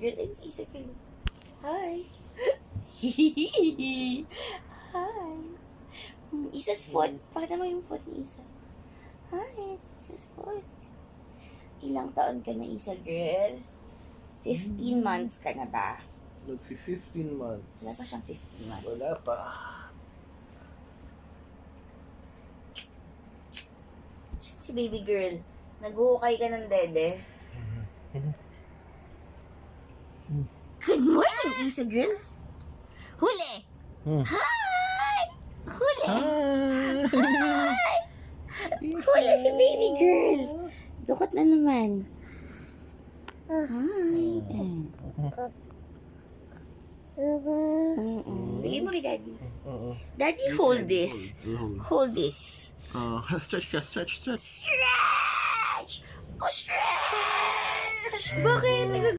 girl. It's Isa girl. Hi. Hi. Isa's foot. Pakita mo yung foot ni Isa. Hi, it's Isa's foot. Ilang taon ka na, Isa girl? 15 months ka na ba? Nag-15 months. Wala pa siyang 15 months. Wala pa. Si baby girl, naghuhukay ka ng dede. Good morning, Isa girl. Huli! Hi! Huli! Hi! Huli si baby girl. Dukot na naman. Hi. Bigay mo kay daddy. Daddy, hold this. Hold this. Stretch. Stretch! Oh, stretch! Bakit?